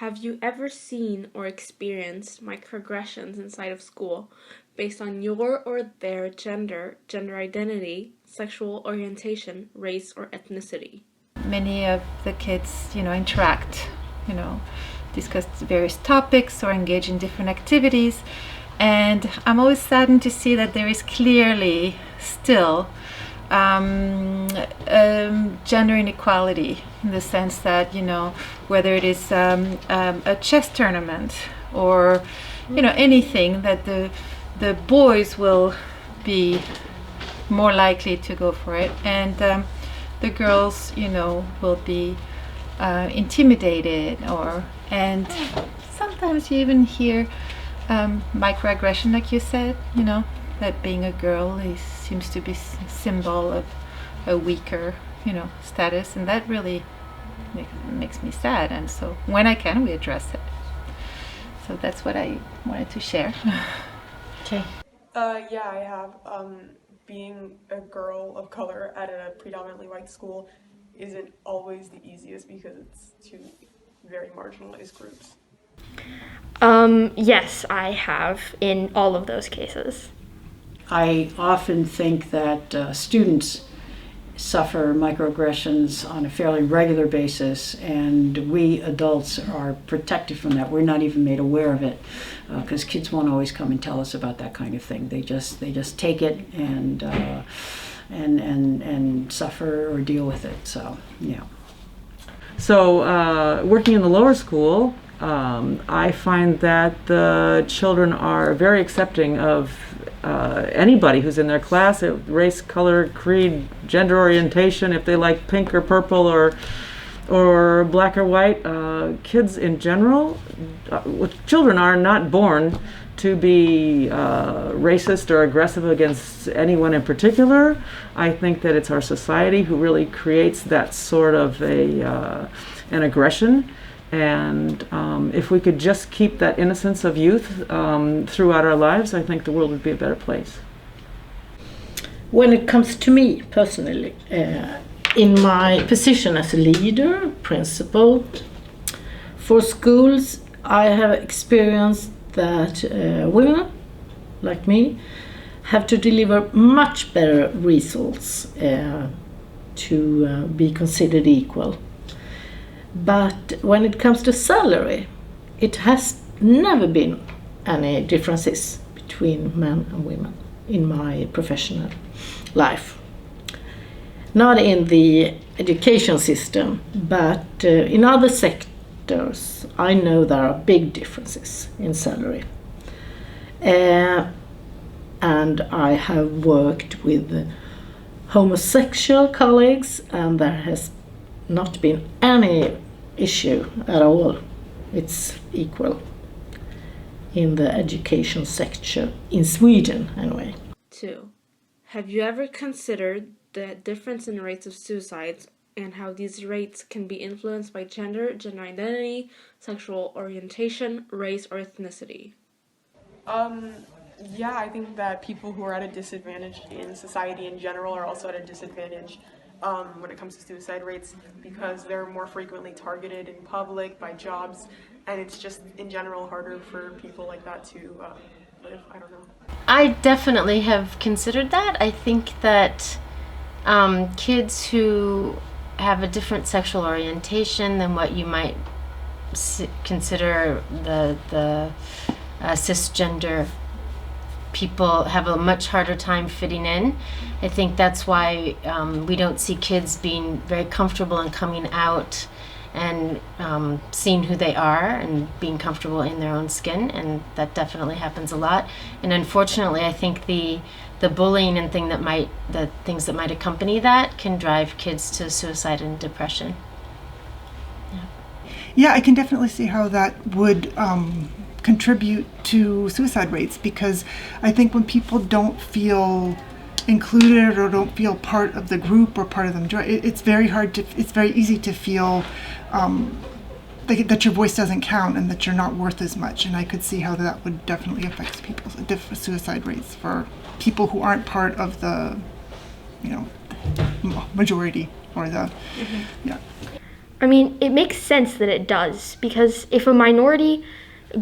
Have you ever seen or experienced microaggressions inside of school based on your or their gender, gender identity, sexual orientation, race, or ethnicity? Many of the kids, interact, discuss various topics or engage in different activities. And I'm always saddened to see that there is clearly still gender inequality, in the sense that, whether it is a chess tournament or, anything, that the boys will be more likely to go for it, and the girls, will be intimidated, and sometimes you even hear microaggression, like you said, that being a girl seems to be a symbol of a weaker, status, and that really makes me sad. And so when I can, we address it. So that's what I wanted to share. Okay. Yeah, I have. Being a girl of color at a predominantly white school isn't always the easiest because it's two very marginalized groups. Yes, I have in all of those cases. I often think that students suffer microaggressions on a fairly regular basis, and we adults are protected from that. We're not even made aware of it because kids won't always come and tell us about that kind of thing. They just take it and suffer or deal with it. So yeah. So working in the lower school, I find that the children are very accepting of anybody who's in their class, race, color, creed, gender orientation, if they like pink or purple or black or white. Kids in general, children are not born to be racist or aggressive against anyone in particular. I think that it's our society who really creates that sort of an aggression. And if we could just keep that innocence of youth throughout our lives, I think the world would be a better place. When it comes to me personally, in my position as a leader, principal, for schools, I have experienced that women, like me, have to deliver much better results to be considered equal. But when it comes to salary, it has never been any differences between men and women in my professional life. Not in the education system, but in other sectors, I know there are big differences in salary. And I have worked with homosexual colleagues, and there has not been any issue at all. It's equal in the education sector in Sweden anyway. 2. Have you ever considered the difference in rates of suicides and how these rates can be influenced by gender, gender identity, sexual orientation, race, or ethnicity? Yeah, I think that people who are at a disadvantage in society in general are also at a disadvantage when it comes to suicide rates, because they're more frequently targeted in public by jobs, and it's just in general harder for people like that to live. I don't know. I definitely have considered that. I think that kids who have a different sexual orientation than what you might consider the cisgender people have a much harder time fitting in. I think that's why we don't see kids being very comfortable in coming out and seeing who they are and being comfortable in their own skin, and that definitely happens a lot. And unfortunately, I think the bullying and the things that might accompany that can drive kids to suicide and depression. Yeah, I can definitely see how that would contribute to suicide rates, because I think when people don't feel included or don't feel part of the group or part of them, it's very easy to feel that your voice doesn't count and that you're not worth as much. And I could see how that would definitely affect people's suicide rates for people who aren't part of the majority or the yeah. I mean, it makes sense that it does, because if a minority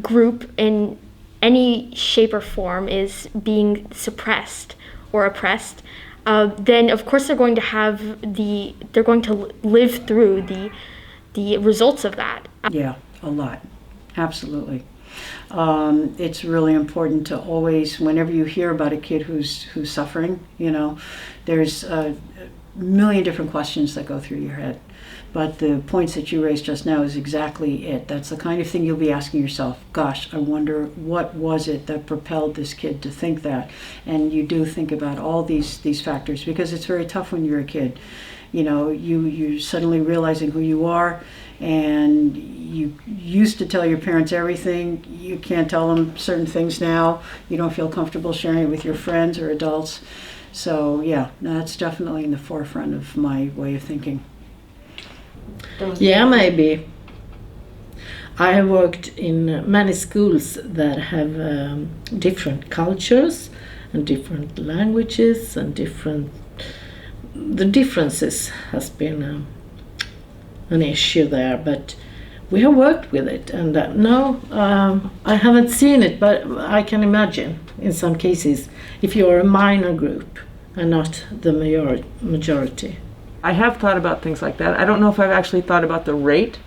group in any shape or form is being suppressed or oppressed, then of course they're going to live through the results of that. Yeah, a lot. Absolutely. It's really important to always, whenever you hear about a kid who's suffering, there's a million different questions that go through your head. But the points that you raised just now is exactly it. That's the kind of thing you'll be asking yourself, gosh, I wonder what was it that propelled this kid to think that? And you do think about all these factors, because it's very tough when you're a kid. You're suddenly realizing who you are, and you used to tell your parents everything. You can't tell them certain things now. You don't feel comfortable sharing it with your friends or adults. So yeah, that's definitely in the forefront of my way of thinking. Yeah, maybe. I have worked in many schools that have different cultures and different languages, and the differences has been an issue there, but we have worked with it, and no, I haven't seen it, but I can imagine in some cases if you are a minor group and not the majority. I have thought about things like that. I don't know if I've actually thought about the rate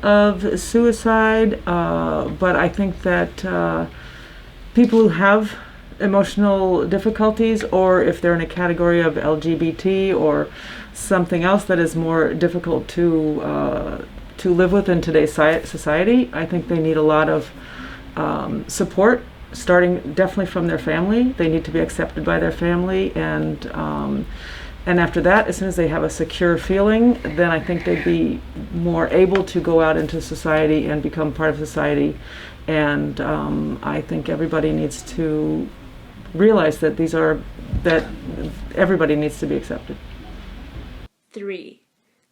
of suicide, but I think that people who have emotional difficulties, or if they're in a category of LGBT or something else that is more difficult to live with in today's society, I think they need a lot of support, starting definitely from their family. They need to be accepted by their family, and after that, as soon as they have a secure feeling, then I think they'd be more able to go out into society and become part of society. And I think everybody needs to realize that that everybody needs to be accepted. 3.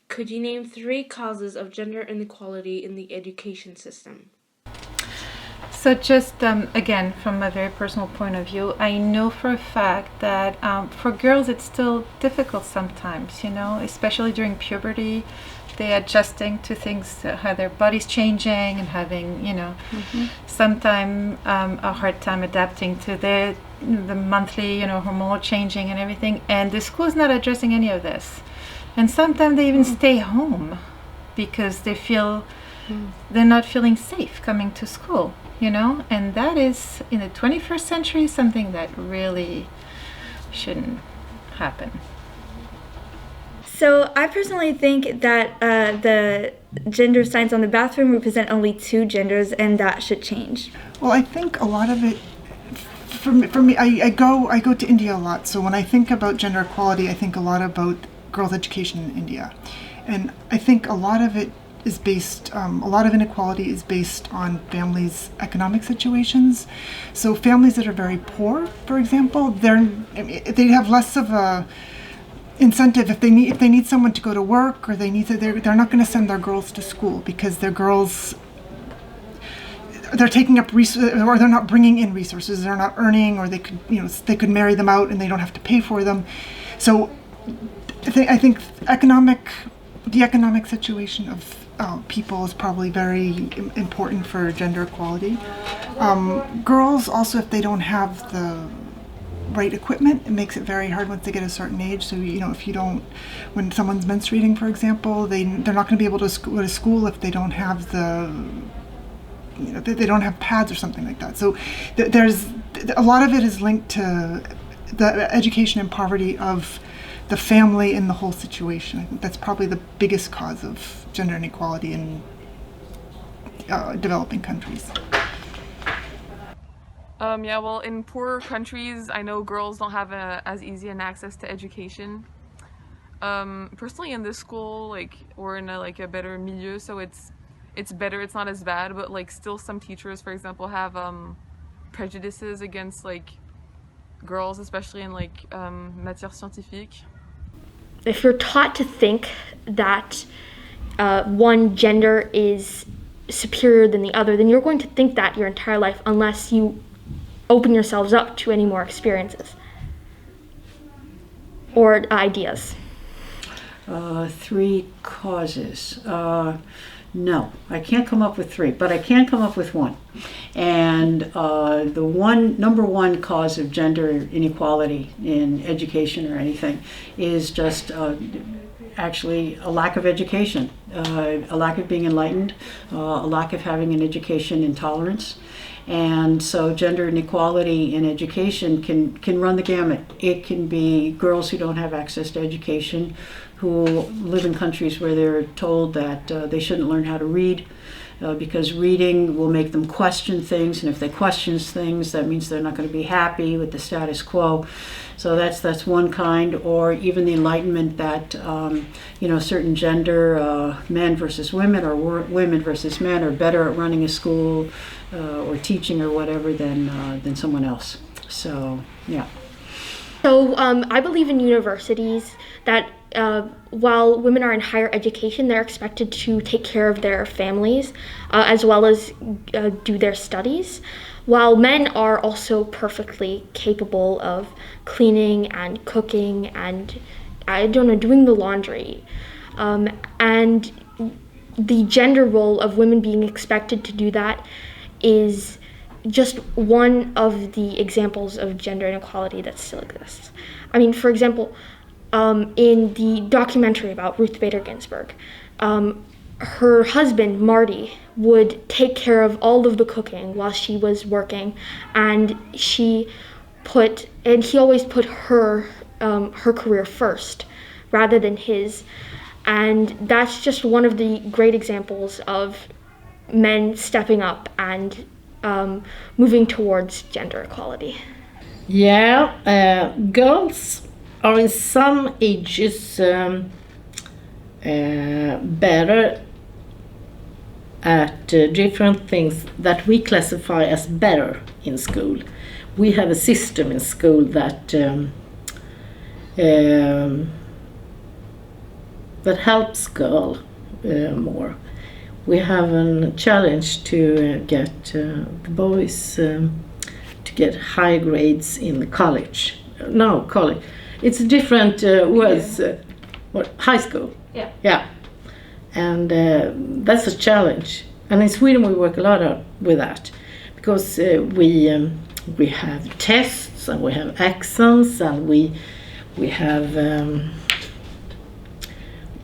Could you name 3 causes of gender inequality in the education system? So just again, from a very personal point of view, I know for a fact that for girls it's still difficult sometimes, especially during puberty. They're adjusting to things, how their body's changing, and having, sometimes a hard time adapting to the monthly, hormonal changing and everything. And the school's not addressing any of this. And sometimes they even stay home because they feel they're not feeling safe coming to school, and that is, in the 21st century, something that really shouldn't happen. So I personally think that the gender signs on the bathroom represent only 2 genders, and that should change. Well, I think a lot of it, for me, I go to India a lot. So when I think about gender equality, I think a lot about girls' education in India, and I think a lot of it is based, a lot of inequality is based on families' economic situations. So families that are very poor, for example, they have less of a incentive if they need someone to go to work, or they're not going to send their girls to school because their girls, they're taking up or they're not bringing in resources, they're not earning, or they could marry them out and they don't have to pay for them. So I think the economic situation of people is probably very important for gender equality. Girls also, if they don't have the right equipment, it makes it very hard once they get a certain age. So when someone's menstruating, for example, they're not going to be able to go to school if they don't have they don't have pads or something like that. So there's a lot of it is linked to the education and poverty of the family and the whole situation. I think that's probably the biggest cause of gender inequality in developing countries. Yeah, well, in poorer countries, I know girls don't have as easy an access to education. Personally, in this school, we're in a better milieu, so it's better. It's not as bad, but still, some teachers, for example, have prejudices against girls, especially in matière scientifique. If you're taught to think that one gender is superior than the other, then you're going to think that your entire life unless you open yourselves up to any more experiences or ideas. 3 causes. No, I can't come up with 3, but I can come up with 1. And the number one cause of gender inequality in education or anything is just actually a lack of education, a lack of being enlightened, a lack of having an education in tolerance. And so gender inequality in education can run the gamut. It can be girls who don't have access to education, who live in countries where they're told that they shouldn't learn how to read because reading will make them question things, and if they question things, that means they're not going to be happy with the status quo. So that's one kind. Or even the enlightenment that certain gender, men versus women or women versus men, are better at running a school or teaching or whatever than someone else. So yeah. So I believe in universities that while women are in higher education, they're expected to take care of their families as well as do their studies, while men are also perfectly capable of cleaning and cooking and, doing the laundry. And the gender role of women being expected to do that is just one of the examples of gender inequality that still exists. I mean, for example, in the documentary about Ruth Bader Ginsburg, her husband, Marty, would take care of all of the cooking while she was working, and he always put her career first rather than his. And that's just one of the great examples of men stepping up and moving towards gender equality. Yeah, girls are in some ages better at different things that we classify as better in school. We have a system in school that helps girls more. We have a challenge to get the boys to get high grades in college. No, college. It's different words. High school. Yeah. Yeah. And that's a challenge. And in Sweden we work a lot with that because we have tests and we have exams and we have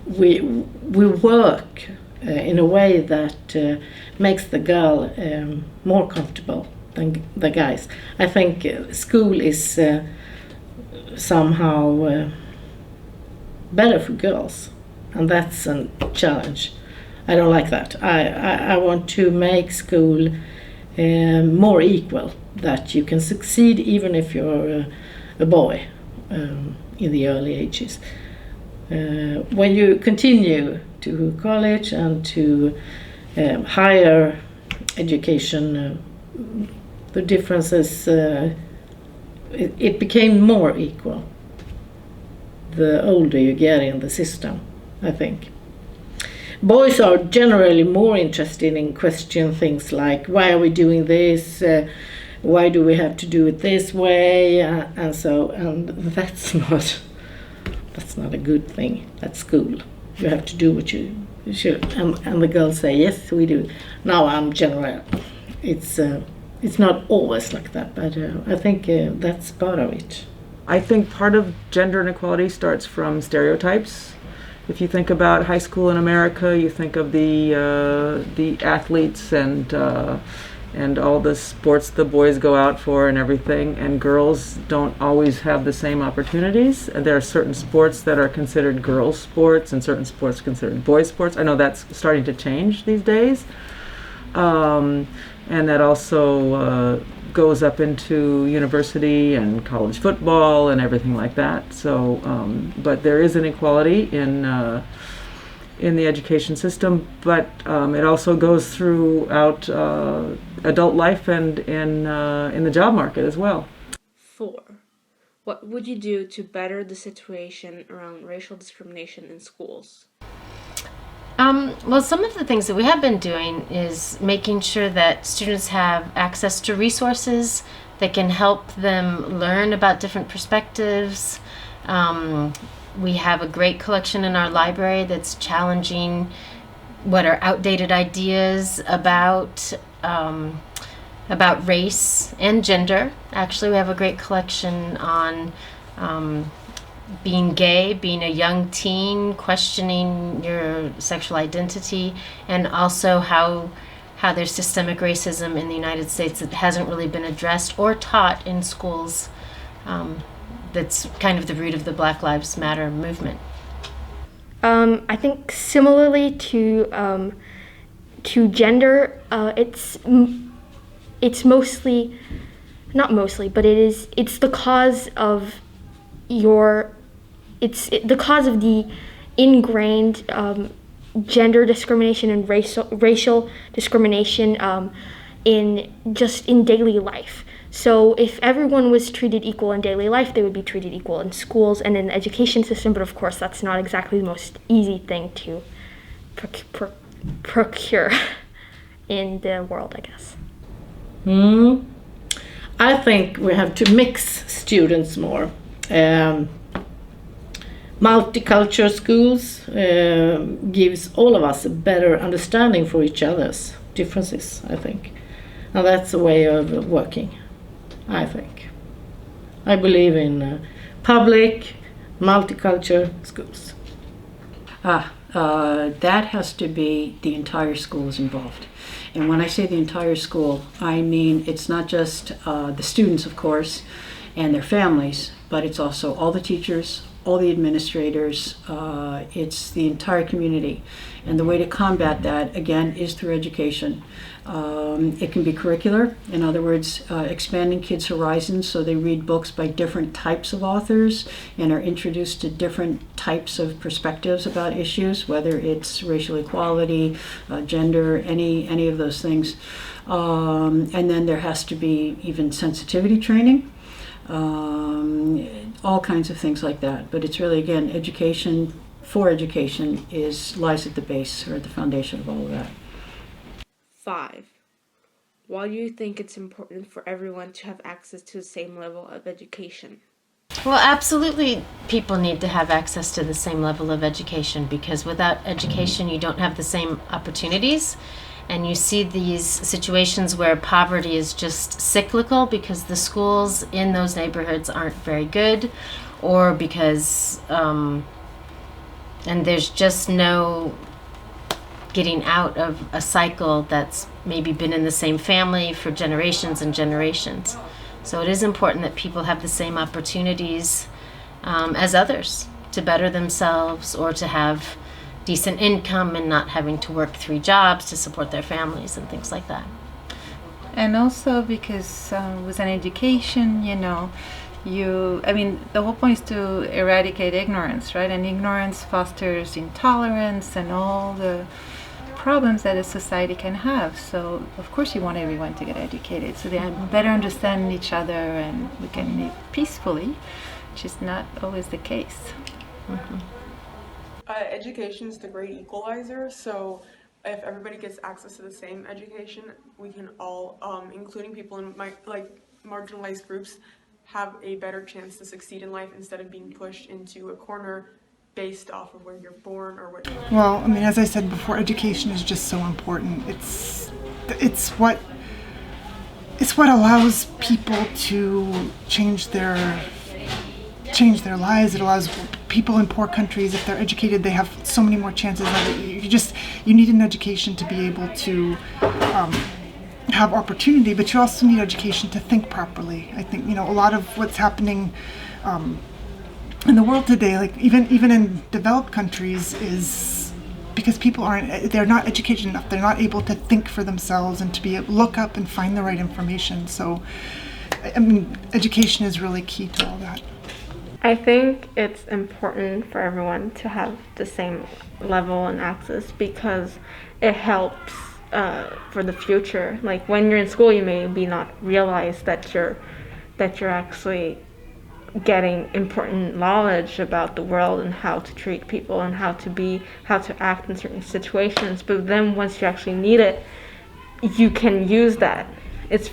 we work in a way that makes the girl more comfortable than the guys. I think school is somehow better for girls, and that's a challenge. I don't like that. I want to make school more equal, that you can succeed even if you're a boy in the early ages. When you continue to college and to higher education, the differences, it became more equal the older you get in the system, I think. Boys are generally more interested in questioning things like, why are we doing this? Why do we have to do it this way? And that's not a good thing at school. You have to do what you should. And the girls say, yes, we do. Now I'm general. It's not always like that, but I think that's part of it. I think part of gender inequality starts from stereotypes. If you think about high school in America, you think of the athletes and all the sports the boys go out for and everything, and girls don't always have the same opportunities. There are certain sports that are considered girls' sports and certain sports considered boys' sports. I know that's starting to change these days. And that also goes up into university and college football and everything like that. So, but there is inequality in the education system, but it also goes throughout adult life and in the job market as well. 4. What would you do to better the situation around racial discrimination in schools? Well, some of the things that we have been doing is making sure that students have access to resources that can help them learn about different perspectives, We have a great collection in our library that's challenging what are outdated ideas about race and gender. Actually, we have a great collection on being gay, being a young teen, questioning your sexual identity, and also how there's systemic racism in the United States that hasn't really been addressed or taught in schools. That's kind of the root of the Black Lives Matter movement. I think similarly to gender, it's mostly, not mostly, but it's the cause of the cause of the ingrained gender discrimination and racial discrimination in daily life. So if everyone was treated equal in daily life, they would be treated equal in schools and in the education system, but of course that's not exactly the most easy thing to procure in the world, I guess. I think we have to mix students more. Multicultural schools gives all of us a better understanding for each other's differences, I think. And that's a way of working, I think. I believe in public, multicultural schools. That has to be the entire school is involved. And when I say the entire school, I mean it's not just the students, of course, and their families, but it's also all the teachers, all the administrators, it's the entire community. And the way to combat that, again, is through education. It can be curricular, in other words, expanding kids' horizons so they read books by different types of authors and are introduced to different types of perspectives about issues, whether it's racial equality, gender, any of those things. And then there has to be even sensitivity training. All kinds of things like that. But it's really, again, education for education lies at the base or at the foundation of all of that. 5. Why do you think it's important for everyone to have access to the same level of education? Well, absolutely, people need to have access to the same level of education, because without education you don't have the same opportunities. And you see these situations where poverty is just cyclical because the schools in those neighborhoods aren't very good, or because and there's just no getting out of a cycle that's maybe been in the same family for generations and generations. So it is important that people have the same opportunities as others to better themselves or to have decent income and not having to work 3 jobs to support their families and things like that. And also because with an education, the whole point is to eradicate ignorance, right? And ignorance fosters intolerance and all the problems that a society can have. So of course you want everyone to get educated so they better understand each other and we can live peacefully, which is not always the case. Mm-hmm. Education is the great equalizer, so if everybody gets access to the same education, we can all, including people in marginalized groups, have a better chance to succeed in life instead of being pushed into a corner based off of where you're born or what. Well, I mean, as I said before, education is just so important. It's what allows people to change their lives. It allows people in poor countries, if they're educated, they have so many more chances. You need an education to be able to have opportunity, but you also need education to think properly. I think, a lot of what's happening in the world today, like even in developed countries, is because people they're not educated enough. They're not able to think for themselves and to be able to look up and find the right information. So, I mean, education is really key to all that. I think it's important for everyone to have the same level and access because it helps for the future. Like when you're in school, you maybe not realize that you're actually getting important knowledge about the world and how to treat people and how to act in certain situations. But then once you actually need it, you can use that. It's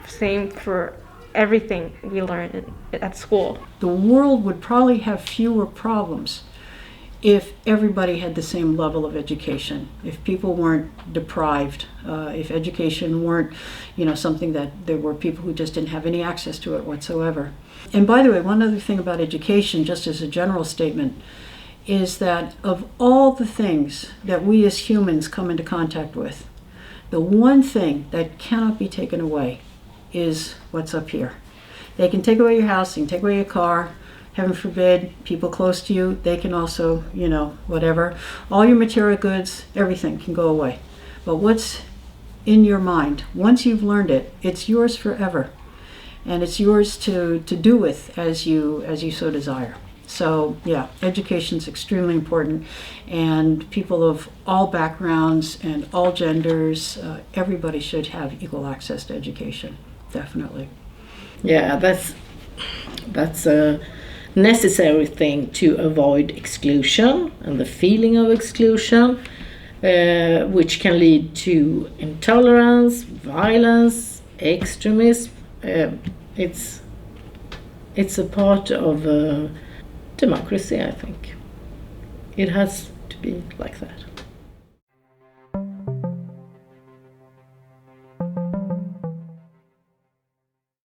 same for everything we learn at school. The world would probably have fewer problems if everybody had the same level of education, if people weren't deprived, if education weren't, something that there were people who just didn't have any access to it whatsoever. And by the way, one other thing about education, just as a general statement, is that of all the things that we as humans come into contact with, the one thing that cannot be taken away is what's up here. They can take away your house, they can take away your car, heaven forbid, people close to you, they can also, whatever. All your material goods, everything can go away. But what's in your mind, once you've learned it, it's yours forever. And it's yours to do with as you so desire. So yeah, education's extremely important, and people of all backgrounds and all genders, everybody should have equal access to education, definitely. Yeah, that's a necessary thing to avoid exclusion and the feeling of exclusion, which can lead to intolerance, violence, extremism. It's a part of democracy, I think. It has to be like that.